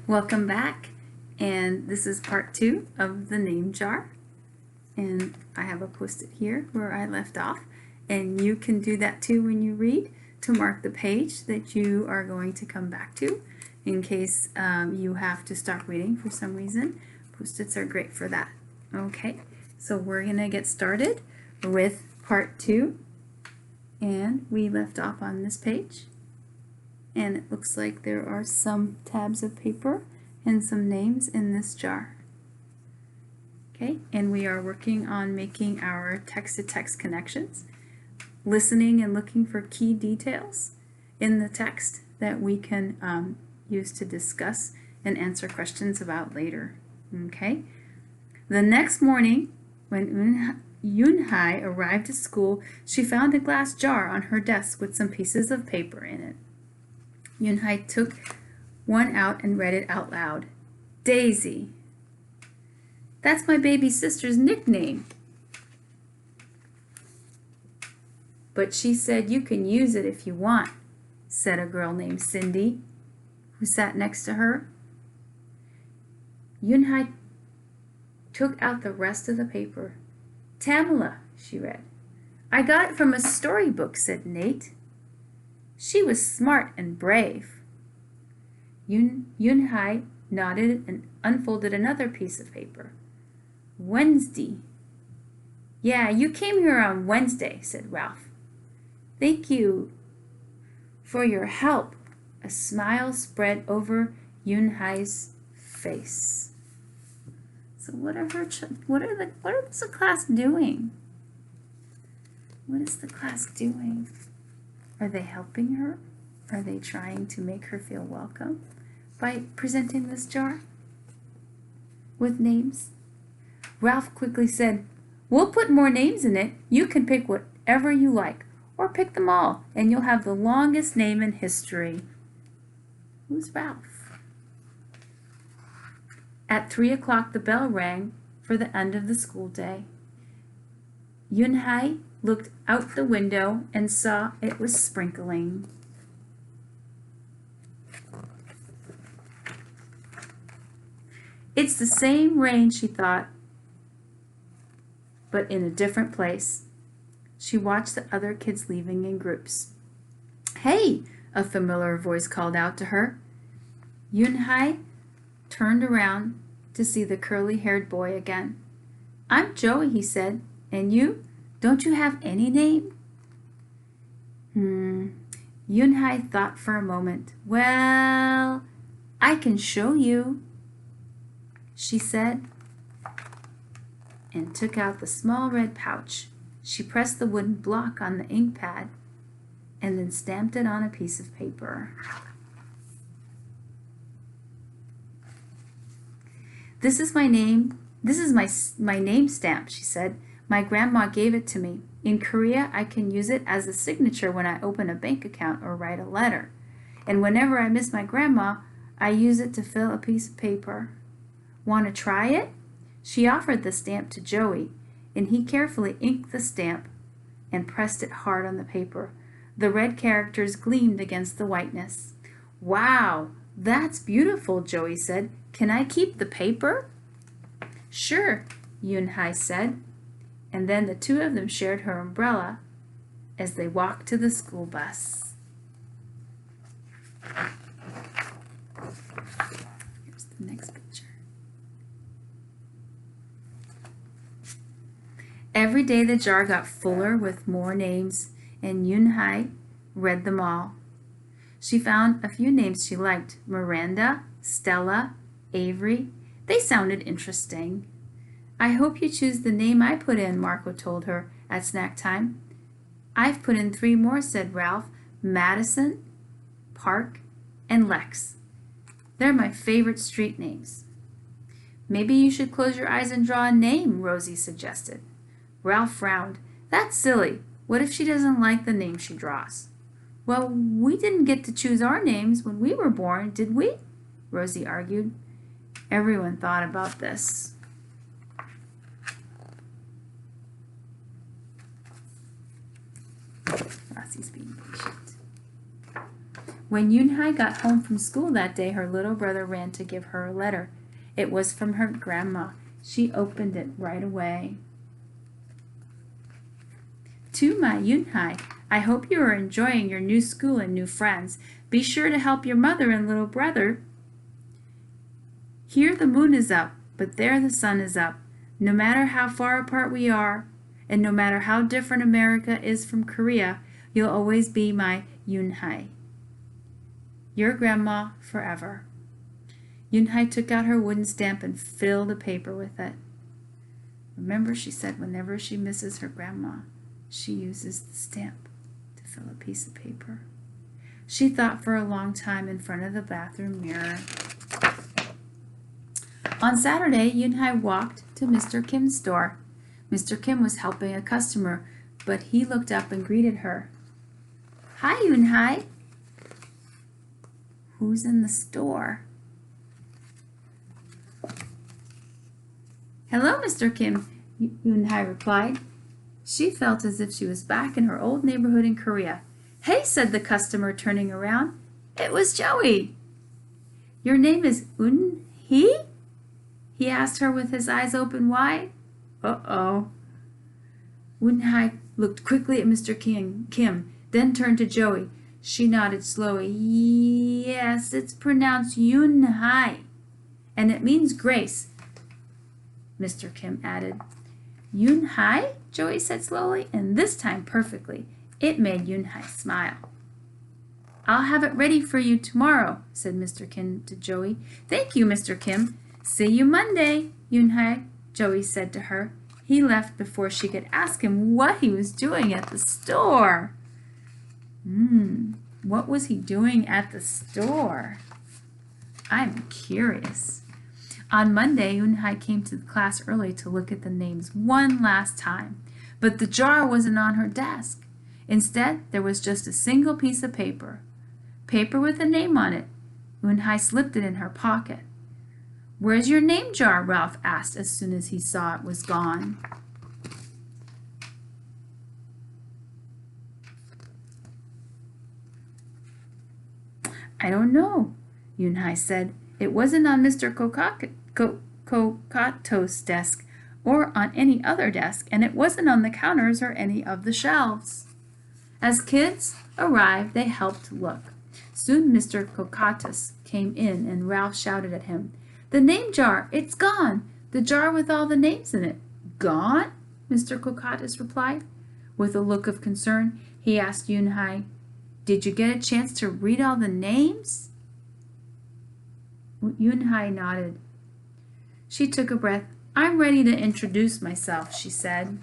Welcome back, and this is part 2 of the name jar, and I have a post-it here where I left off, and you can do that too when you read to mark the page that you are going to come back to in case you have to stop reading for some reason. Post-its are great for that. Okay, so we're going to get started with part 2, and we left off on this page. And it looks like there are some tabs of paper and some names in this jar. Okay, and we are working on making our text-to-text connections, listening and looking for key details in the text that we can use to discuss and answer questions about later. Okay, the next morning when Yunhai arrived at school, she found a glass jar on her desk with some pieces of paper in it. Yunhai took one out and read it out loud. Daisy. That's my baby sister's nickname. But she said you can use it if you want, said a girl named Cindy, who sat next to her. Yunhai took out the rest of the paper. Tamala, she read. I got it from a storybook, said Nate. She was smart and brave. Yunhai nodded and unfolded another piece of paper. Wednesday. Yeah, you came here on Wednesday, said Ralph. Thank you for your help. A smile spread over Yunhai's face. So what is the class doing? What is the class doing? Are they helping her? Are they trying to make her feel welcome by presenting this jar with names? Ralph quickly said, We'll put more names in it. You can pick whatever you like, or pick them all, and you'll have the longest name in history. Who's Ralph? At 3 o'clock, the bell rang for the end of the school day. Yunhai looked out the window and saw it was sprinkling. It's the same rain, she thought, but in a different place. She watched the other kids leaving in groups. Hey, a familiar voice called out to her. Yunhai turned around to see the curly-haired boy again. I'm Joey, he said, and you? Don't you have any name? Yunhai thought for a moment. Well, I can show you, she said, and took out the small red pouch. She pressed the wooden block on the ink pad and then stamped it on a piece of paper. This is my name. This is my name stamp, she said. My grandma gave it to me. In Korea, I can use it as a signature when I open a bank account or write a letter. And whenever I miss my grandma, I use it to fill a piece of paper. Want to try it? She offered the stamp to Joey, and he carefully inked the stamp and pressed it hard on the paper. The red characters gleamed against the whiteness. Wow, that's beautiful, Joey said. Can I keep the paper? Sure, Yunhai said. And then the two of them shared her umbrella as they walked to the school bus. Here's the next picture. Every day the jar got fuller with more names, and Yunhai read them all. She found a few names she liked. Miranda, Stella, Avery. They sounded interesting. I hope you choose the name I put in, Marco told her at snack time. I've put in 3 more, said Ralph. Madison, Park, and Lex. They're my favorite street names. Maybe you should close your eyes and draw a name, Rosie suggested. Ralph frowned. That's silly. What if she doesn't like the name she draws? Well, we didn't get to choose our names when we were born, did we? Rosie argued. Everyone thought about this. Rossie's being patient. When Yunhai got home from school that day, her little brother ran to give her a letter. It was from her grandma. She opened it right away. To my Yunhai, I hope you are enjoying your new school and new friends. Be sure to help your mother and little brother. Here the moon is up, but there the sun is up. No matter how far apart we are, and no matter how different America is from Korea, you'll always be my Yunhai. Your grandma forever. Yunhai took out her wooden stamp and filled the paper with it. Remember, she said whenever she misses her grandma, she uses the stamp to fill a piece of paper. She thought for a long time in front of the bathroom mirror. On Saturday, Yunhai walked to Mr. Kim's store. Mr. Kim was helping a customer, but he looked up and greeted her. Hi, Yunhai. Who's in the store? Hello, Mr. Kim, Yunhai replied. She felt as if she was back in her old neighborhood in Korea. Hey, said the customer, turning around. It was Joey. Your name is Un-hee? He asked her with his eyes open wide. Uh-oh. Yunhai looked quickly at Mr. Kim, then turned to Joey. She nodded slowly. Yes, it's pronounced Yunhai, and it means grace, Mr. Kim added. Yunhai? Joey said slowly, and this time perfectly. It made Yunhai smile. I'll have it ready for you tomorrow, said Mr. Kim to Joey. Thank you, Mr. Kim. See you Monday, Yunhai, Joey said to her. He left before she could ask him what he was doing at the store. What was he doing at the store? I'm curious. On Monday, Yunhai came to the class early to look at the names one last time, but the jar wasn't on her desk. Instead, there was just a single piece of paper with a name on it. Yunhai slipped it in her pocket. Where's your name jar? Ralph asked as soon as he saw it was gone. I don't know, Yunhai said. It wasn't on Mr. Kokato's desk or on any other desk, and it wasn't on the counters or any of the shelves. As kids arrived, they helped look. Soon Mr. Kokatos came in, and Ralph shouted at him, The name jar! It's gone! The jar with all the names in it. Gone? Mr. Kokatos replied. With a look of concern, he asked Yunhai, Did you get a chance to read all the names? Yunhai nodded. She took a breath. I'm ready to introduce myself, she said.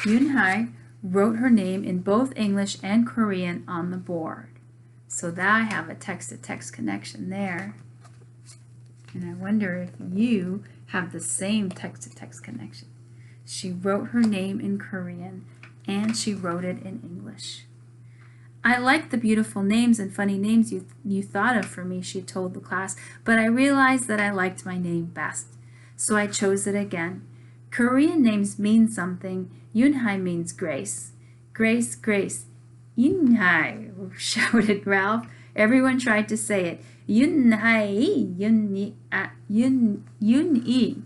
Yunhai wrote her name in both English and Korean on the board. So that I have a text-to-text connection there. And I wonder if you have the same text-to-text connection. She wrote her name in Korean and she wrote it in English. I like the beautiful names and funny names you thought of for me, she told the class, but I realized that I liked my name best. So I chose it again. Korean names mean something. Yunhai means grace. Grace, grace. Yunhai, shouted Ralph. Everyone tried to say it. Yunhai, Yun-yi.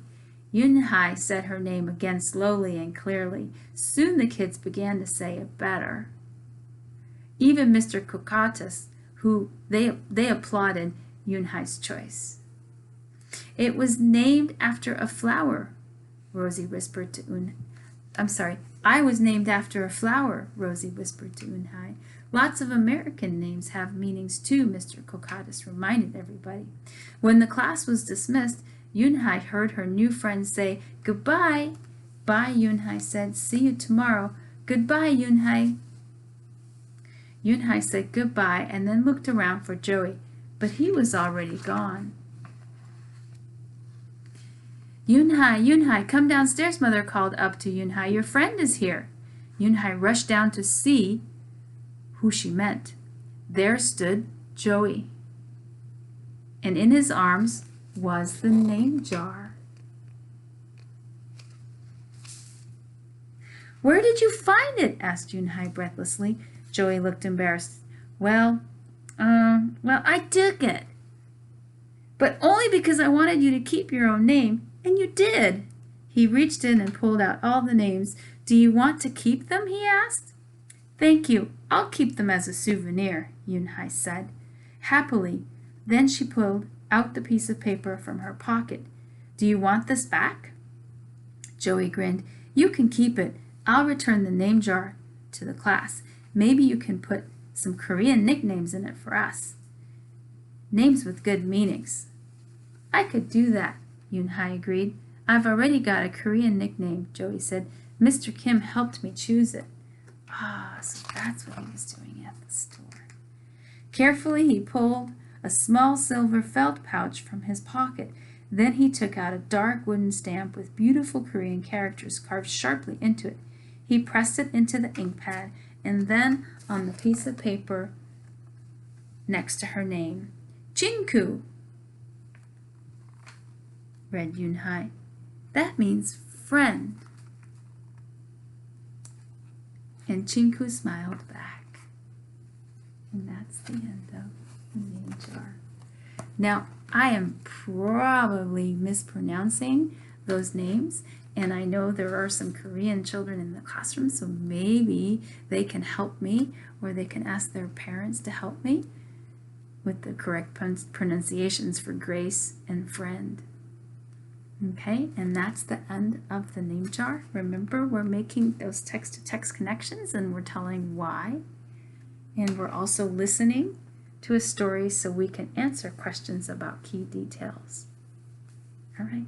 Yunhai said her name again slowly and clearly. Soon the kids began to say it better. Even Mr. Kokatos, who they applauded Yunhai's choice. It was named after a flower, Rosie whispered to I was named after a flower, Rosie whispered to Yunhai. Lots of American names have meanings too, Mr. Kokatos reminded everybody. When the class was dismissed, Yunhai heard her new friend say, Goodbye. Bye, Yunhai said. See you tomorrow. Goodbye, Yunhai. Yunhai said goodbye and then looked around for Joey, but he was already gone. Yunhai, come downstairs, Mother called up to Yunhai. Your friend is here. Yunhai rushed down to see who she meant. There stood Joey, and in his arms was the name jar. Where did you find it? Asked Yunhai breathlessly. Joey looked embarrassed. Well, I took it. But only because I wanted you to keep your own name, and you did. He reached in and pulled out all the names. Do you want to keep them? He asked. Thank you. I'll keep them as a souvenir, Yunhai said, happily. Then she pulled out the piece of paper from her pocket. Do you want this back? Joey grinned. You can keep it. I'll return the name jar to the class. Maybe you can put some Korean nicknames in it for us. Names with good meanings. I could do that, Yunhai agreed. I've already got a Korean nickname, Joey said. Mr. Kim helped me choose it. Ah, so that's what he was doing at the store. Carefully, he pulled a small silver felt pouch from his pocket. Then he took out a dark wooden stamp with beautiful Korean characters carved sharply into it. He pressed it into the ink pad and then on the piece of paper next to her name. Chinku, read Yunhai. That means friend. And Chinku smiled back. And that's the end of the name jar. Now, I am probably mispronouncing those names, and I know there are some Korean children in the classroom, so maybe they can help me, or they can ask their parents to help me with the correct pronunciations for Grace and friend. Okay, and that's the end of the name jar. Remember, we're making those text-to-text connections and we're telling why. And we're also listening to a story so we can answer questions about key details. All right.